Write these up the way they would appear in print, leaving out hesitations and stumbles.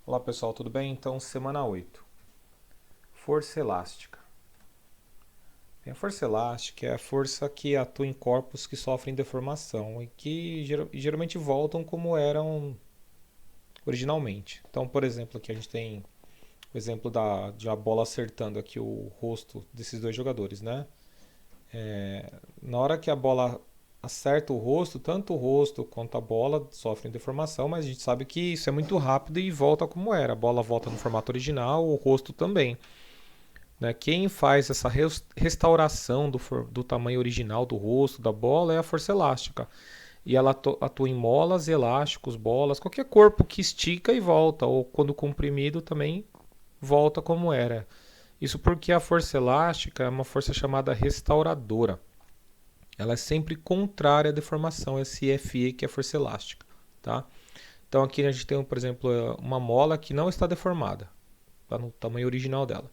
Olá pessoal, tudo bem? Então, semana 8. Força elástica. A força elástica é a força que atua em corpos que sofrem deformação e que geralmente voltam como eram originalmente. Então, por exemplo, aqui a gente tem o exemplo de a bola acertando aqui o rosto desses dois jogadores, né? Na hora que a bola acerta o rosto, tanto o rosto quanto a bola sofrem deformação, mas a gente sabe que isso é muito rápido e volta como era. A bola volta no formato original, o rosto também. Né? Quem faz essa restauração do tamanho original do rosto, da bola, é a força elástica. E ela atua em molas, elásticos, bolas, qualquer corpo que estica e volta, ou quando comprimido também volta como era. Isso porque a força elástica é uma força chamada restauradora. Ela é sempre contrária à deformação, esse FE que é a força elástica. Tá? Então aqui a gente tem, por exemplo, uma mola que não está deformada, está no tamanho original dela.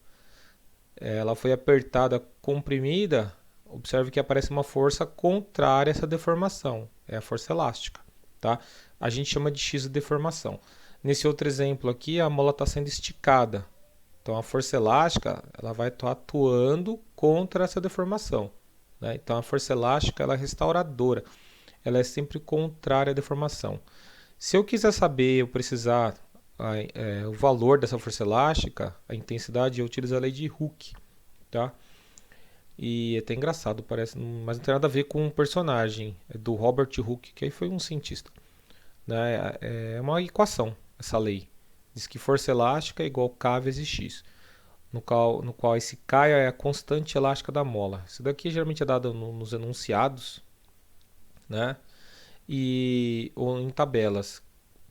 Ela foi apertada, comprimida, observe que aparece uma força contrária a essa deformação, é a força elástica. Tá? A gente chama de X de deformação. Nesse outro exemplo aqui, a mola está sendo esticada. Então a força elástica ela vai estar atuando contra essa deformação. Né? Então a força elástica ela é restauradora, ela é sempre contrária à deformação. Se eu quiser saber, eu precisar o valor dessa força elástica, a intensidade, eu utilizo a lei de Hooke, tá? E é até engraçado, parece, mas não tem nada a ver com um personagem, é do Robert Hooke, que aí foi um cientista. Né? É uma equação, essa lei. Diz que força elástica é igual K vezes X, no qual esse K é a constante elástica da mola. Isso daqui geralmente é dado nos enunciados, né? Ou em tabelas.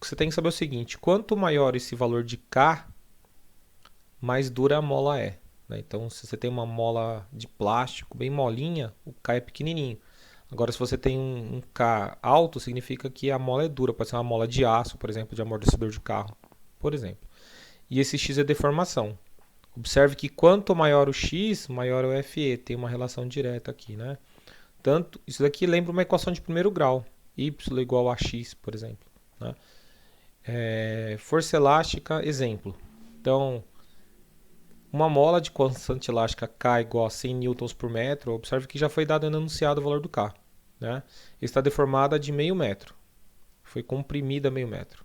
Você tem que saber o seguinte: quanto maior esse valor de K, mais dura a mola é. Né? Então, se você tem uma mola de plástico bem molinha, o K é pequenininho. Agora, se você tem um K alto, significa que a mola é dura. Pode ser uma mola de aço, por exemplo, de amortecedor de carro, por exemplo. E esse X é deformação. Observe que quanto maior o X, maior é o FE. Tem uma relação direta aqui, né? Tanto, isso daqui lembra uma equação de primeiro grau. Y igual a X, por exemplo. Né? Força elástica, exemplo. Então, uma mola de constante elástica K igual a 100 newtons por metro, observe que já foi dado no enunciado o valor do K. Né? Está deformada de meio metro. Foi comprimida meio metro.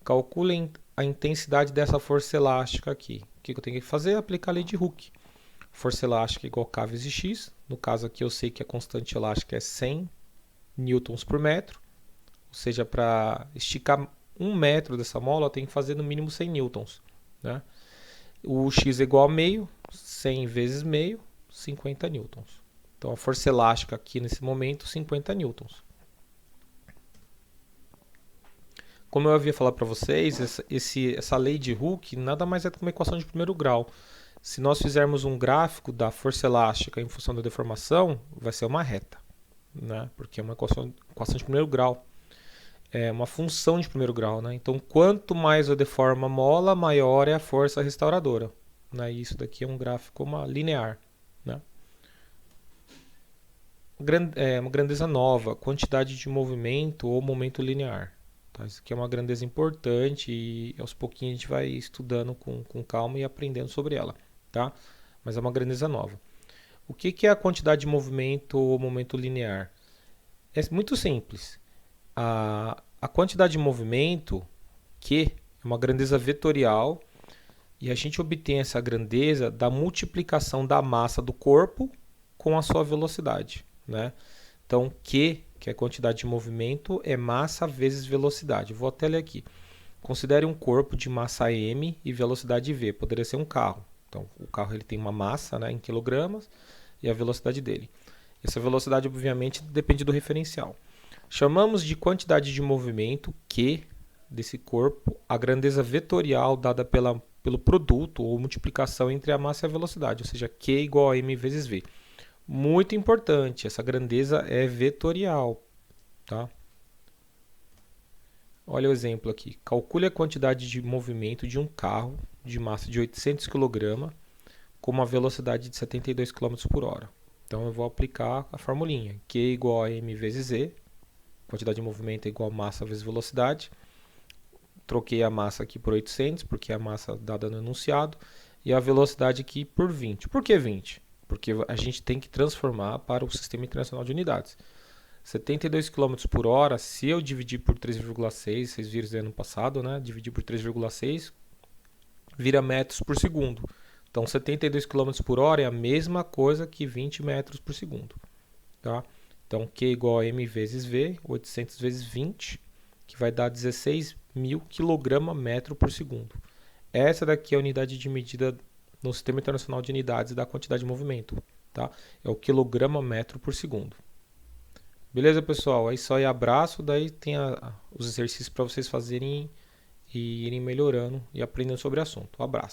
Calculem a intensidade dessa força elástica aqui. O que eu tenho que fazer? Aplicar a lei de Hooke. Força elástica igual a K vezes X. No caso aqui eu sei que a constante elástica é 100 newtons por metro. Ou seja, para esticar 1 metro dessa mola, eu tenho que fazer no mínimo 100 newtons. Né? O X é igual a meio, 100 vezes meio, 50 newtons. Então a força elástica aqui nesse momento, 50 newtons. Como eu havia falado para vocês, essa lei de Hooke nada mais é que uma equação de primeiro grau. Se nós fizermos um gráfico da força elástica em função da deformação, vai ser uma reta. Né? Porque é uma equação de primeiro grau. É uma função de primeiro grau. Né? Então, quanto mais eu deformo a mola, maior é a força restauradora. Né? E isso daqui é um gráfico linear. Né? Uma grandeza nova, quantidade de movimento ou momento linear. Tá? Isso aqui é uma grandeza importante e aos pouquinhos a gente vai estudando com calma e aprendendo sobre ela. Tá? Mas é uma grandeza nova. O que é a quantidade de movimento ou momento linear? É muito simples. A quantidade de movimento, Q, é uma grandeza vetorial, e a gente obtém essa grandeza da multiplicação da massa do corpo com a sua velocidade. Né? Então, Q, que é a quantidade de movimento, é massa vezes velocidade. Vou até ler aqui. Considere um corpo de massa m e velocidade v. Poderia ser um carro. Então, o carro ele tem uma massa, né, em quilogramas e a velocidade dele. Essa velocidade, obviamente, depende do referencial. Chamamos de quantidade de movimento, Q, desse corpo, a grandeza vetorial dada pelo produto ou multiplicação entre a massa e a velocidade, ou seja, Q igual a m vezes v. Muito importante, essa grandeza é vetorial. Tá? Olha o exemplo aqui. Calcule a quantidade de movimento de um carro de massa de 800 kg com uma velocidade de 72 km por hora. Então eu vou aplicar a formulinha. Q igual a m vezes z. Quantidade de movimento é igual a massa vezes velocidade. troquei a massa aqui por 800, porque é a massa dada no enunciado, e a velocidade aqui por 20. Por que 20? Porque a gente tem que transformar para o Sistema Internacional de Unidades. 72 km por hora, se eu dividir por 3,6, vocês viram ano passado, né? Dividir por 3,6, vira metros por segundo. Então, 72 km por hora é a mesma coisa que 20 metros por segundo. Tá? Então, Q igual a M vezes V, 800 vezes 20, que vai dar 16.000 kg/metro por segundo. Essa daqui é a unidade de medida no Sistema Internacional de Unidades da quantidade de movimento. Tá? É o quilograma-metro por segundo. Beleza, pessoal? É isso aí, abraço. Daí tem os exercícios para vocês fazerem e irem melhorando e aprendendo sobre o assunto. Um abraço.